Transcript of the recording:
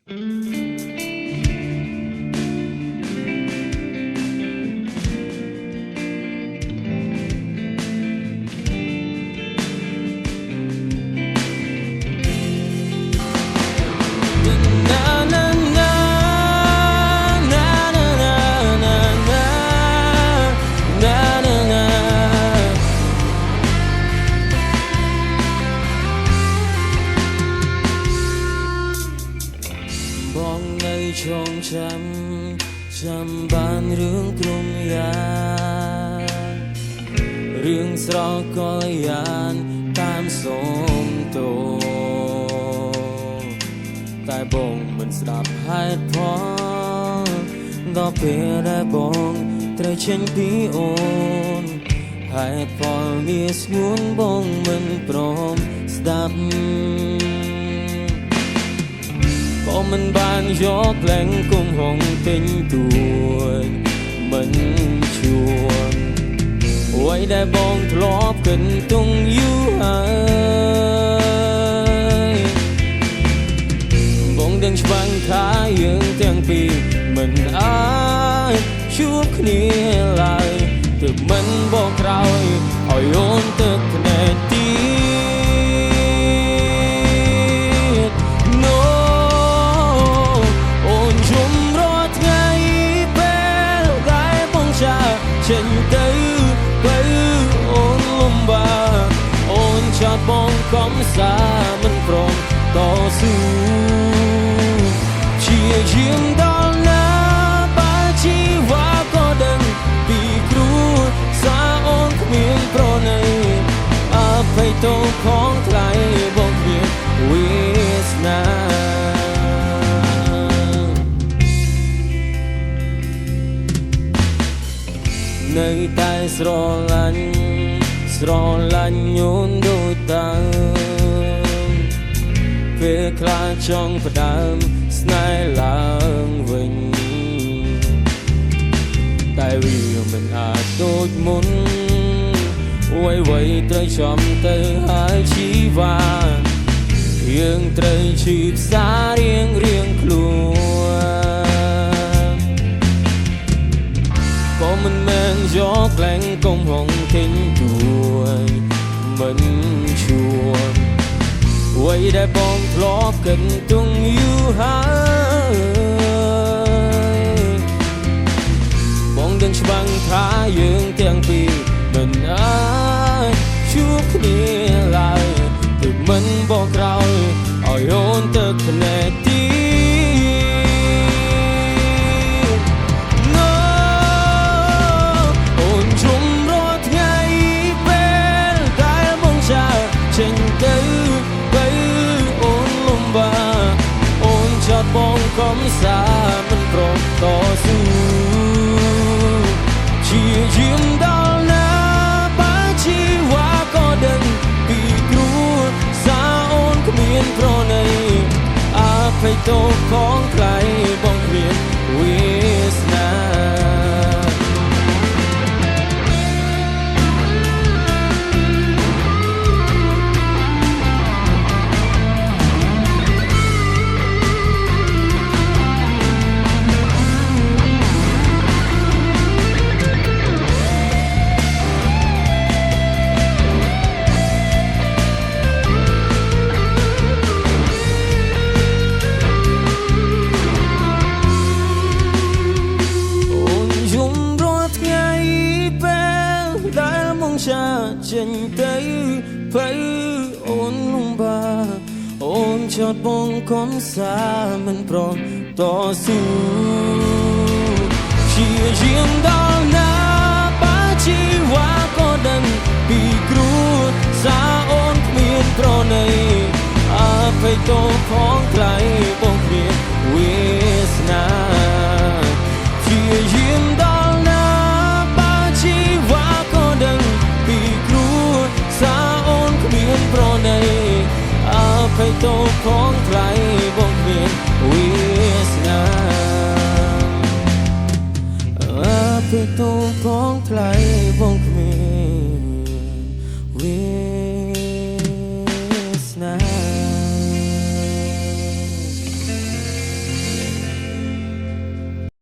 ชงจำบ้านเรื่องกรุงยาเรื่องสระกอลยานตามสมโตแต่บงมันสดับให้พอดอกเปียได้บงเตรเช่นปีโอนให้พอมีสมุนบงมันพร้อมสดับพอมันบานยกแหลงกุมหงเป็นตัวมันชวนไว้ได้บองทลอบกันตรงอยู่หายบองดังช่างท้ายยังเตียงปีมันอายชุบគ្នាឡើយទើបមិនបកក្រោយឲ្យអូនទឹកភ្នែកទីចេញទៅបើអូនលំបាកអូនចោតបងកំសាមិនព្រមតស៊ូជាយាមដល់ណាបើជីវ៉ាក៏ដឹងពីគ្រូសាអូនគ្មានប្រណីអភ័យទោសផងថ្លៃបងគ្មានវាសនានៅតែស្រឡាញ់ញូនដូចដើមពេលខ្លាចចង់ផ្ដើមស្នេហ៍ឡើងវិញតែវាមិនអាចដូចមុនអ្វីត្រូវចំទៅហើយជីវ៉ាយើងត្រូវឈឺផ្សារៀងខ្លួនក៏មិនមែនយកแหลงកុំហងទិញជួយមិនជួនអ្វីដែលបងធ្លាប់គិតទុំយូរហើយបងដឹងច្បាស់ថាយើងទាំងពីរមិនអាចជួបគ្នាឡើយទើបមិនបកក្រោយឲ្យអូនទឹកភ្នែកទីចេញទៅបើអូនលំបាកអូនចោតបងកំសាមិនព្រមតស៊ូជាយាមដល់ណាបើជីវ៉ាក៏ដឹងពីគ្រូសាអូនគ្មានប្រណីអភ័យទោសផងថ្លៃបងគ្មានវាសនាចេញទៅបើអូនលំបាកអូនចោតបងកំសាមិនព្រមតស៊ូជាយាមដល់ណាបើជីវ៉ាក៏ដឹងពីគ្រូសាអូនគ្មានប្រណីអភ័យទោសផងថ្លៃ